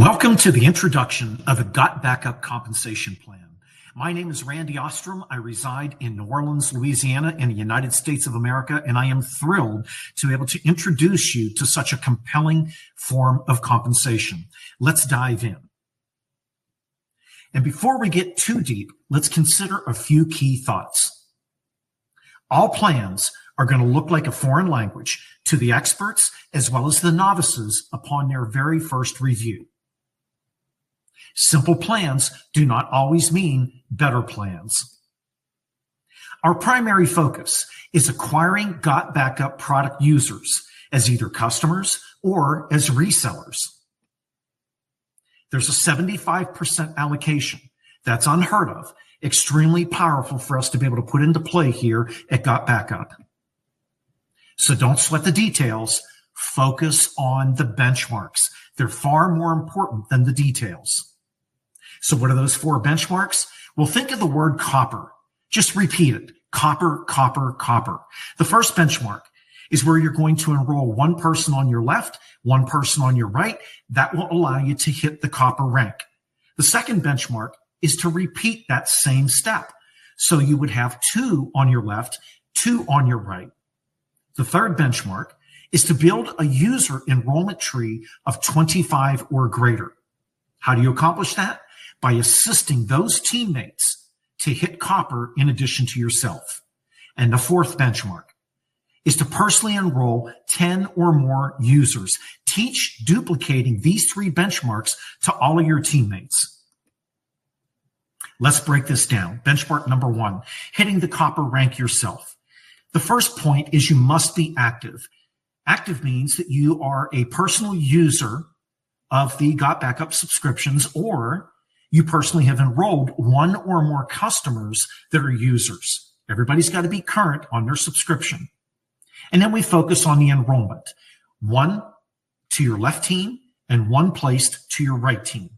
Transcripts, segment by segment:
Welcome to the introduction of the GotBackup compensation plan. My name is Randy Ostrom. I reside in New Orleans, Louisiana, in the United States of America, and I am thrilled to be able to introduce you to such a compelling form of compensation. Let's dive in. And before we get too deep, let's consider a few key thoughts. All plans are going to look like a foreign language to the experts as well as the novices upon their very first review. Simple plans do not always mean better plans. Our primary focus is acquiring GotBackup product users as either customers or as resellers. There's a 75% allocation. That's unheard of, extremely powerful for us to be able to put into play here at GotBackup. So don't sweat the details. Focus on the benchmarks. They're far more important than the details. So what are those four benchmarks? Well, think of the word copper. Just repeat it. Copper, copper, copper. The first benchmark is where you're going to enroll one person on your left, one person on your right. That will allow you to hit the copper rank. The second benchmark is to repeat that same step. So you would have two on your left, two on your right. The third benchmark is to build a user enrollment tree of 25 or greater. How do you accomplish that? By assisting those teammates to hit copper in addition to yourself. And the fourth benchmark is to personally enroll 10 or more users. Teach duplicating these three benchmarks to all of your teammates. Let's break this down. Benchmark number one, hitting the copper rank yourself. The first point is you must be active. Active means that you are a personal user of the GotBackup subscriptions, or you personally have enrolled one or more customers that are users. Everybody's got to be current on their subscription. And then we focus on the enrollment. One to your left team and one placed to your right team.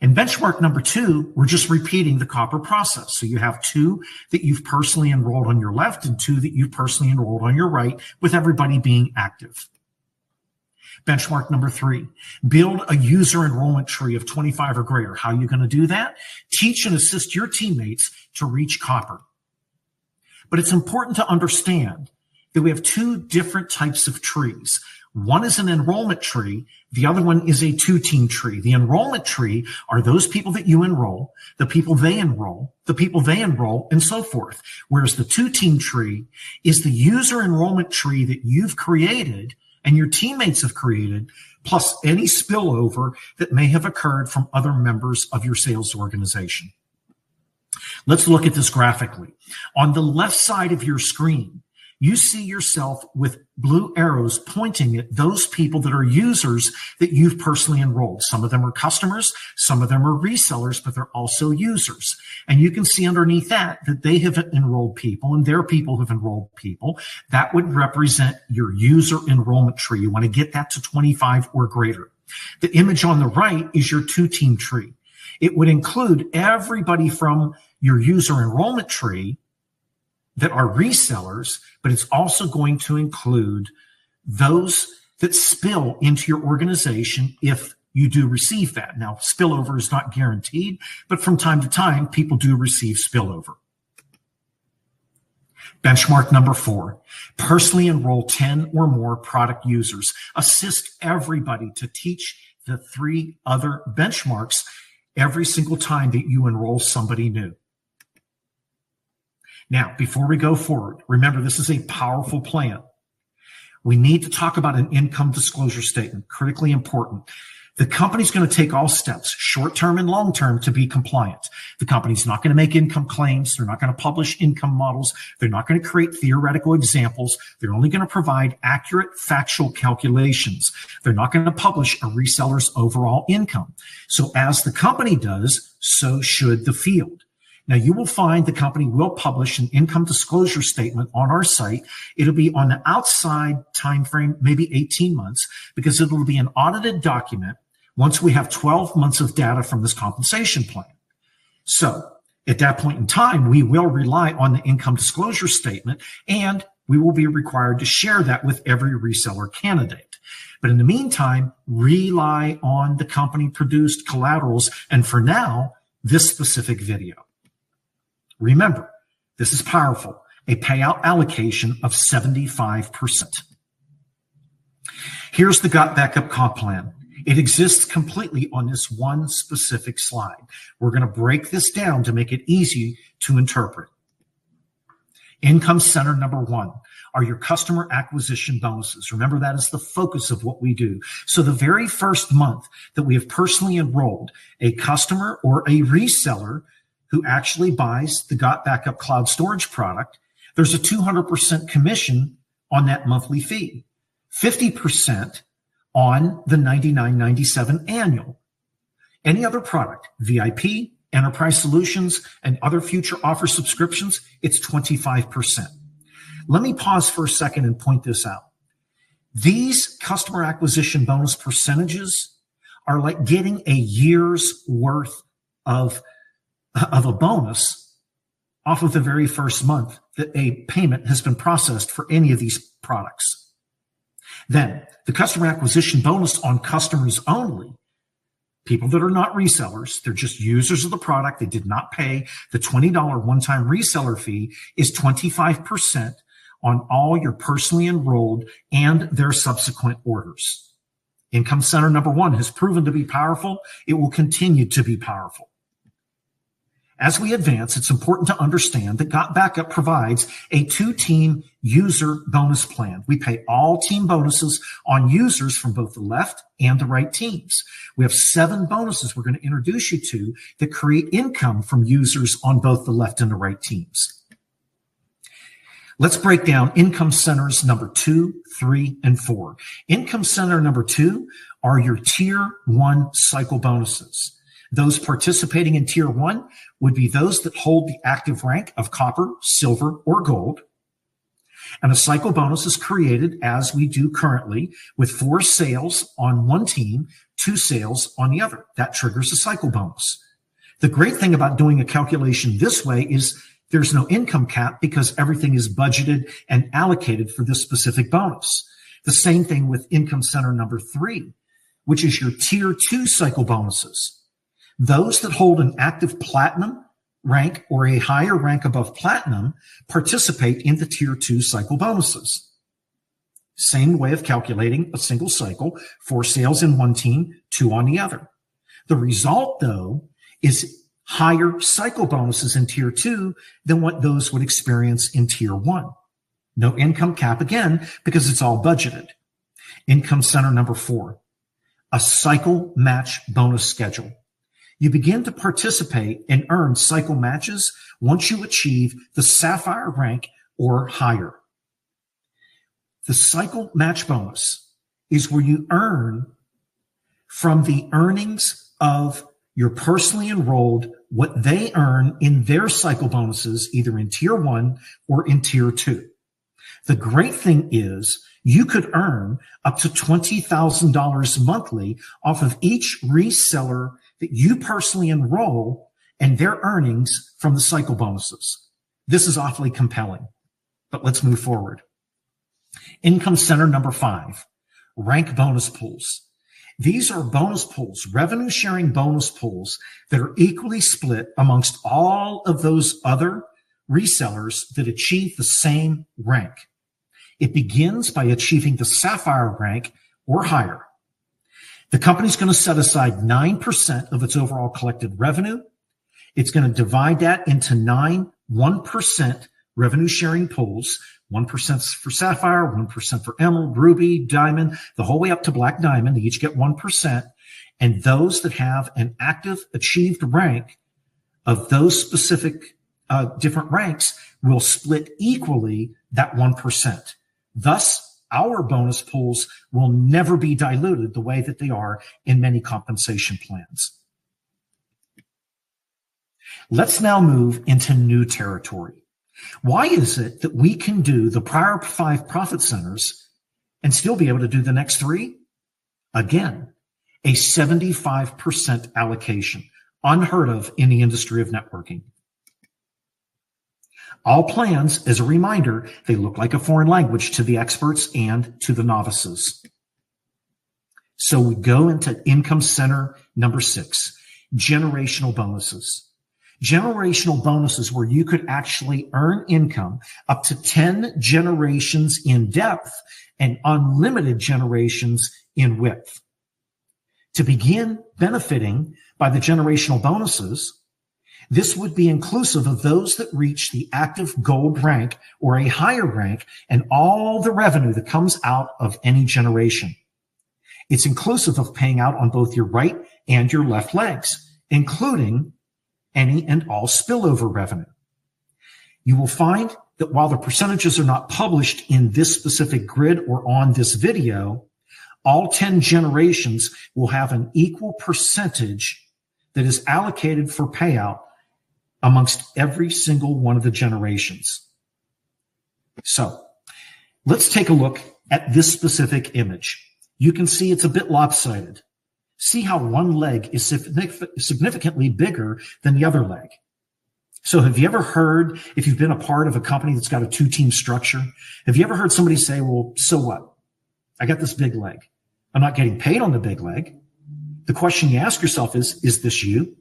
In benchmark number two, we're just repeating the copper process. So you have two that you've personally enrolled on your left and two that you've personally enrolled on your right, with everybody being active. Benchmark number three, build a user enrollment tree of 25 or greater. How are you going to do that? Teach and assist your teammates to reach copper. But it's important to understand that we have two different types of trees. One is an enrollment tree. The other one is a two-team tree. The enrollment tree are those people that you enroll, the people they enroll, the people they enroll, and so forth. Whereas the two-team tree is the user enrollment tree that you've created and your teammates have created, plus any spillover that may have occurred from other members of your sales organization. Let's look at this graphically. On the left side of your screen, you see yourself with blue arrows pointing at those people that are users that you've personally enrolled. Some of them are customers, some of them are resellers, but they're also users. And you can see underneath that they have enrolled people and their people have enrolled people. That would represent your user enrollment tree. You want to get that to 25 or greater. The image on the right is your two-team tree. It would include everybody from your user enrollment tree that are resellers, but it's also going to include those that spill into your organization if you do receive that. Now, spillover is not guaranteed, but from time to time, people do receive spillover. Benchmark number four, personally enroll 10 or more product users. Assist everybody to teach the three other benchmarks every single time that you enroll somebody new. Now, before we go forward, remember, this is a powerful plan. We need to talk about an income disclosure statement, critically important. The company's going to take all steps, short-term and long-term, to be compliant. The company's not going to make income claims. They're not going to publish income models. They're not going to create theoretical examples. They're only going to provide accurate, factual calculations. They're not going to publish a reseller's overall income. So as the company does, so should the field. Now, you will find the company will publish an income disclosure statement on our site. It'll be on the outside time frame, maybe 18 months, because it'll be an audited document once we have 12 months of data from this compensation plan. So at that point in time, we will rely on the income disclosure statement, and we will be required to share that with every reseller candidate. But in the meantime, rely on the company-produced collaterals, and for now, this specific video. Remember, this is powerful, a payout allocation of 75%. Here's the GotBackup comp plan. It exists completely on this one specific slide. We're going to break this down to make it easy to interpret. Income center number one are your customer acquisition bonuses. Remember, that is the focus of what we do. So the very first month that we have personally enrolled a customer or a reseller who actually buys the GotBackup cloud storage product, there's a 200% commission on that monthly fee, 50% on the $99.97 annual. Any other product, VIP, Enterprise Solutions, and other future offer subscriptions, it's 25%. Let me pause for a second and point this out. These customer acquisition bonus percentages are like getting a year's worth of a bonus off of the very first month that a payment has been processed for any of these products. Then the customer acquisition bonus on customers only, people that are not resellers, they're just users of the product, they did not pay the $20 one-time reseller fee, is 25% on all your personally enrolled and their subsequent orders. Income center number one has proven to be powerful. It will continue to be powerful. As we advance, it's important to understand that GotBackup provides a 2-team user bonus plan. We pay all team bonuses on users from both the left and the right teams. We have 7 bonuses we're going to introduce you to that create income from users on both the left and the right teams. Let's break down income centers number 2, 3, and 4. Income center number 2 are your tier 1 cycle bonuses. Those participating in tier 1 would be those that hold the active rank of copper, silver, or gold. And a cycle bonus is created as we do currently with 4 sales on one team, 2 sales on the other. That triggers a cycle bonus. The great thing about doing a calculation this way is there's no income cap because everything is budgeted and allocated for this specific bonus. The same thing with income center number 3, which is your tier 2 cycle bonuses. Those that hold an active platinum rank or a higher rank above platinum participate in the tier 2 cycle bonuses. Same way of calculating a single cycle, 4 sales in one team, 2 on the other. The result, though, is higher cycle bonuses in tier 2 than what those would experience in tier 1. No income cap again because it's all budgeted. Income center number 4, a cycle match bonus schedule. You begin to participate and earn cycle matches once you achieve the sapphire rank or higher. The cycle match bonus is where you earn from the earnings of your personally enrolled, what they earn in their cycle bonuses, either in tier 1 or in tier 2. The great thing is you could earn up to $20,000 monthly off of each reseller that you personally enroll and their earnings from the cycle bonuses. This is awfully compelling, but let's move forward. Income center number 5, rank bonus pools. These are bonus pools, revenue sharing bonus pools that are equally split amongst all of those other resellers that achieve the same rank. It begins by achieving the sapphire rank or higher. The company's going to set aside 9% of its overall collected revenue. It's going to divide that into 9 1% revenue sharing pools. 1% for sapphire, 1% for emerald, ruby, diamond, the whole way up to black diamond. They each get 1%. And those that have an active achieved rank of those specific different ranks will split equally that 1%. Thus, our bonus pools will never be diluted the way that they are in many compensation plans. Let's now move into new territory. Why is it that we can do the prior 5 profit centers and still be able to do the next 3? Again, a 75% allocation, unheard of in the industry of networking. All plans, as a reminder, they look like a foreign language to the experts and to the novices. So we go into income center number 6, generational bonuses. Generational bonuses where you could actually earn income up to 10 generations in depth and unlimited generations in width. To begin benefiting by the generational bonuses, this would be inclusive of those that reach the active gold rank or a higher rank and all the revenue that comes out of any generation. It's inclusive of paying out on both your right and your left legs, including any and all spillover revenue. You will find that while the percentages are not published in this specific grid or on this video, all 10 generations will have an equal percentage that is allocated for payout amongst every single one of the generations. So let's take a look at this specific image. You can see it's a bit lopsided. See how one leg is significantly bigger than the other leg. So have you ever heard, if you've been a part of a company that's got a 2-team structure, have you ever heard somebody say, well, so what? I got this big leg. I'm not getting paid on the big leg. The question you ask yourself is this you?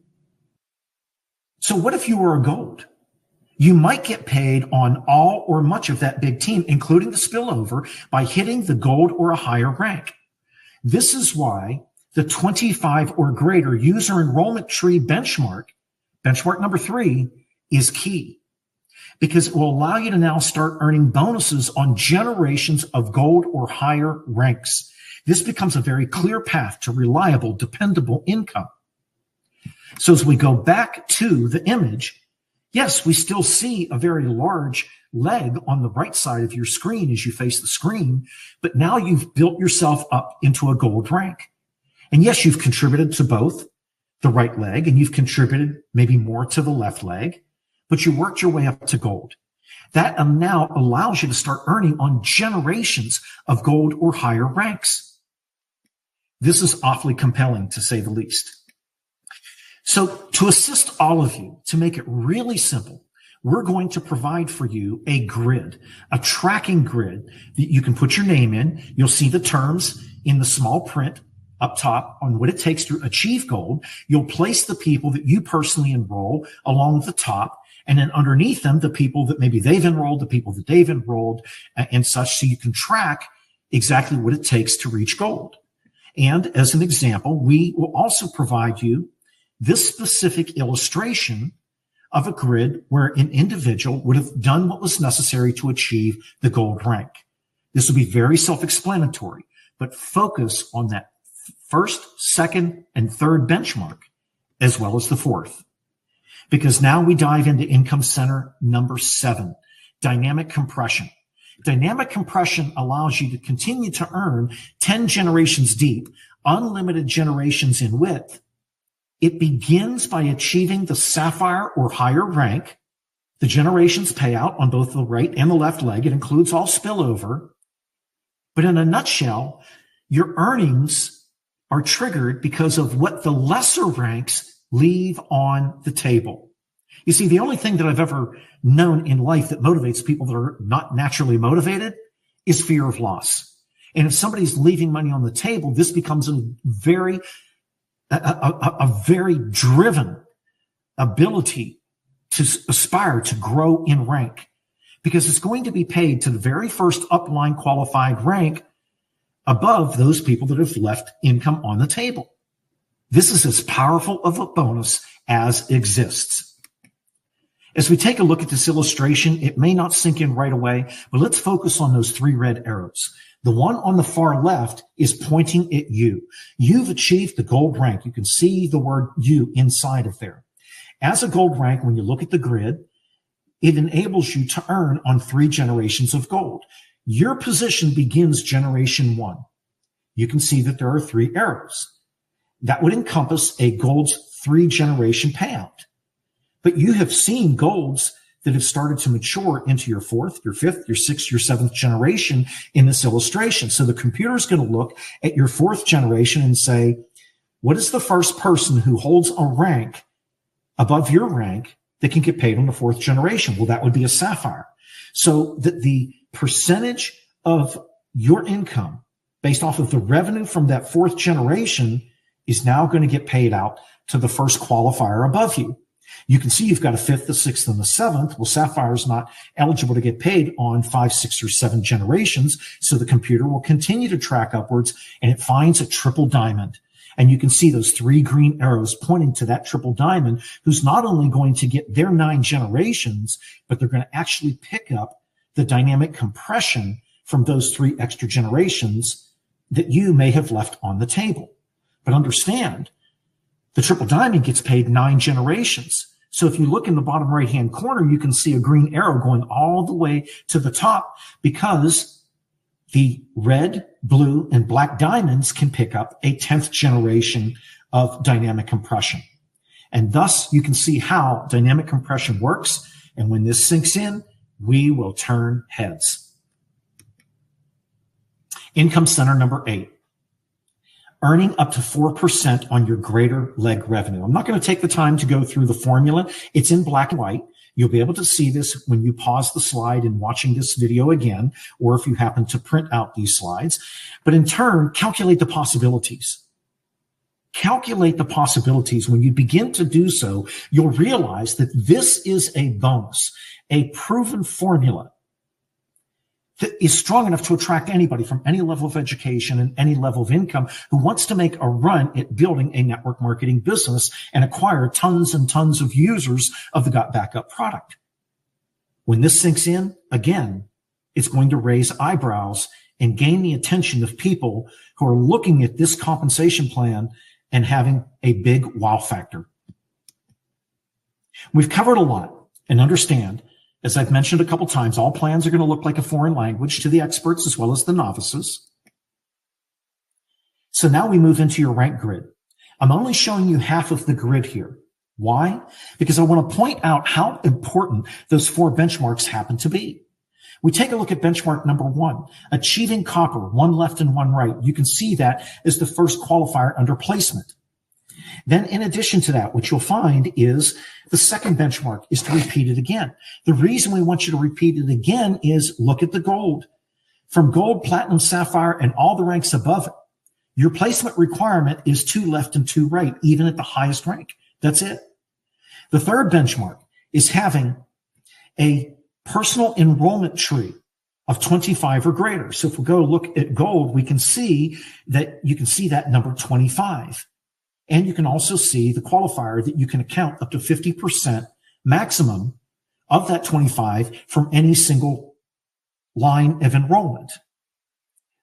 So what if you were a gold? You might get paid on all or much of that big team, including the spillover, by hitting the gold or a higher rank. This is why the 25 or greater user enrollment tree benchmark number 3, is key, because it will allow you to now start earning bonuses on generations of gold or higher ranks. This becomes a very clear path to reliable, dependable income. So as we go back to the image, yes, we still see a very large leg on the right side of your screen as you face the screen, but now you've built yourself up into a gold rank. And yes, you've contributed to both the right leg and you've contributed maybe more to the left leg, but you worked your way up to gold. That now allows you to start earning on generations of gold or higher ranks. This is awfully compelling, to say the least. So to assist all of you, to make it really simple, we're going to provide for you a grid, a tracking grid that you can put your name in. You'll see the terms in the small print up top on what it takes to achieve gold. You'll place the people that you personally enroll along the top, and then underneath them, the people that maybe they've enrolled, the people that they've enrolled, and such, so you can track exactly what it takes to reach gold. And as an example, we will also provide you this specific illustration of a grid where an individual would have done what was necessary to achieve the gold rank. This will be very self-explanatory, but focus on that first, second, and third benchmark, as well as the fourth. Because now we dive into income center number 7, dynamic compression. Dynamic compression allows you to continue to earn 10 generations deep, unlimited generations in width. It begins by achieving the sapphire or higher rank. The generations payout on both the right and the left leg. It includes all spillover. But in a nutshell, your earnings are triggered because of what the lesser ranks leave on the table. You see, the only thing that I've ever known in life that motivates people that are not naturally motivated is fear of loss. And if somebody's leaving money on the table, this becomes a very driven ability to aspire to grow in rank, because it's going to be paid to the very first upline qualified rank above those people that have left income on the table. This is as powerful of a bonus as exists. As we take a look at this illustration, it may not sink in right away, but let's focus on those 3 red arrows. The one on the far left is pointing at you. You've achieved the gold rank. You can see the word you inside of there. As a gold rank, when you look at the grid, it enables you to earn on 3 generations of gold. Your position begins generation 1. You can see that there are 3 arrows. That would encompass a gold's 3 generation payout. But you have seen golds that have started to mature into your 4th, your 5th, your 6th, your 7th generation in this illustration. So the computer is going to look at your 4th generation and say, what is the first person who holds a rank above your rank that can get paid on the fourth generation. Well, that would be a sapphire. So that the percentage of your income based off of the revenue from that fourth generation is now going to get paid out to the first qualifier above you. You can see you've got a fifth, the sixth, and the seventh. Well, sapphire is not eligible to get paid on 5, 6, or 7 generations. So the computer will continue to track upwards, and it finds a triple diamond. And you can see those 3 green arrows pointing to that triple diamond, who's not only going to get their 9 generations, but they're going to actually pick up the dynamic compression from those 3 extra generations that you may have left on the table. But understand, the triple diamond gets paid 9 generations. So if you look in the bottom right-hand corner, you can see a green arrow going all the way to the top, because the red, blue, and black diamonds can pick up a 10th generation of dynamic compression. And thus, you can see how dynamic compression works. And when this sinks in, we will turn heads. Income center number 8. Earning up to 4% on your greater leg revenue. I'm not going to take the time to go through the formula. It's in black and white. You'll be able to see this when you pause the slide and watching this video again, or if you happen to print out these slides. But in turn, calculate the possibilities. Calculate the possibilities. When you begin to do so, you'll realize that this is a bonus, a proven formula that is strong enough to attract anybody from any level of education and any level of income who wants to make a run at building a network marketing business and acquire tons and tons of users of the GotBackup product. When this sinks in, again, it's going to raise eyebrows and gain the attention of people who are looking at this compensation plan and having a big wow factor. We've covered a lot, and understand, as I've mentioned a couple times, all plans are going to look like a foreign language to the experts as well as the novices. So now we move into your rank grid. I'm only showing you half of the grid here. Why? Because I want to point out how important those 4 benchmarks happen to be. We take a look at benchmark number 1, achieving copper, 1 left and 1 right. You can see that as the first qualifier under placement. Then in addition to that, what you'll find is the second benchmark is to repeat it again. The reason we want you to repeat it again is look at the gold. From gold, platinum, sapphire, and all the ranks above it, your placement requirement is 2 left and 2 right, even at the highest rank. That's it. The third benchmark is having a personal enrollment tree of 25 or greater. So if we go look at gold, we can see that you can see that number 25. And you can also see the qualifier that you can account up to 50% maximum of that 25 from any single line of enrollment.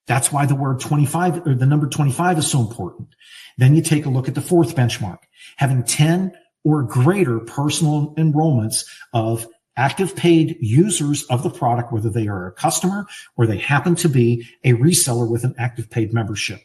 That's why the word 25 or the number 25 is so important. Then you take a look at the fourth benchmark, having 10 or greater personal enrollments of active paid users of the product, whether they are a customer or they happen to be a reseller with an active paid membership.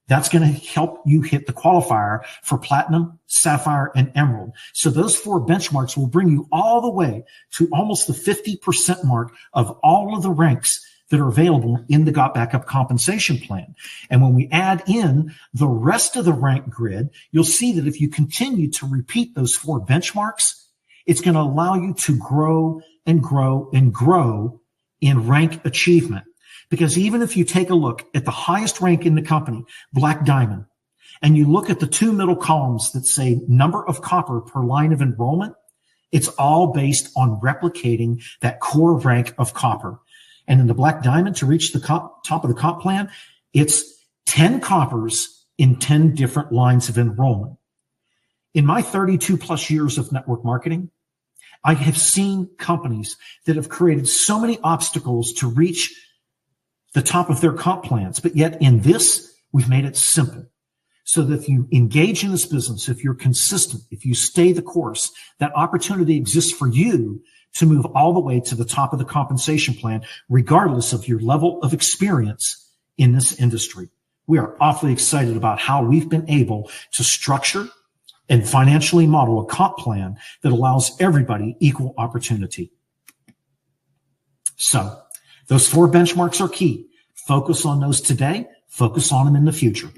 That's going to help you hit the qualifier for platinum, sapphire, and emerald. So those 4 benchmarks will bring you all the way to almost the 50% mark of all of the ranks that are available in the GotBackup compensation plan. And when we add in the rest of the rank grid, you'll see that if you continue to repeat those 4 benchmarks, it's going to allow you to grow and grow and grow in rank achievement. Because even if you take a look at the highest rank in the company, Black Diamond, and you look at the 2 middle columns that say number of copper per line of enrollment, it's all based on replicating that core rank of copper. And in the Black Diamond, to reach the top of the comp plan, it's 10 coppers in 10 different lines of enrollment. In my 32 plus years of network marketing, I have seen companies that have created so many obstacles to reach the top of their comp plans. But yet in this, we've made it simple. So that if you engage in this business, if you're consistent, if you stay the course, that opportunity exists for you to move all the way to the top of the compensation plan, regardless of your level of experience in this industry. We are awfully excited about how we've been able to structure and financially model a comp plan that allows everybody equal opportunity. So those 4 benchmarks are key. Focus on those today. Focus on them in the future.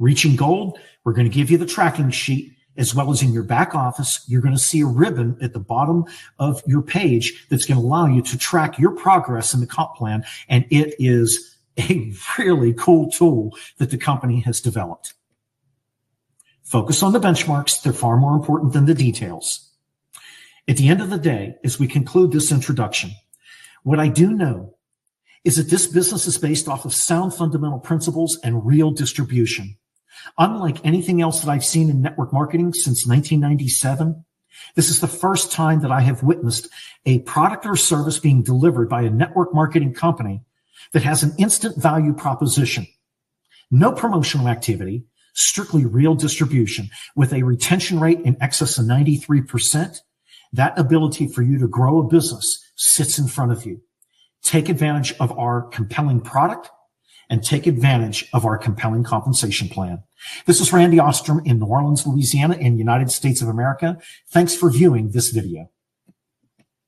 Reaching gold, we're going to give you the tracking sheet as well as in your back office, you're going to see a ribbon at the bottom of your page that's going to allow you to track your progress in the comp plan. And it is a really cool tool that the company has developed. Focus on the benchmarks. They're far more important than the details. At the end of the day, as we conclude this introduction, what I do know is that this business is based off of sound fundamental principles and real distribution. Unlike anything else that I've seen in network marketing since 1997, this is the first time that I have witnessed a product or service being delivered by a network marketing company that has an instant value proposition. No promotional activity, strictly real distribution with a retention rate in excess of 93%. That ability for you to grow a business sits in front of you. Take advantage of our compelling product and take advantage of our compelling compensation plan. This is Randy Ostrom in New Orleans, Louisiana, in the United States of America. Thanks for viewing this video.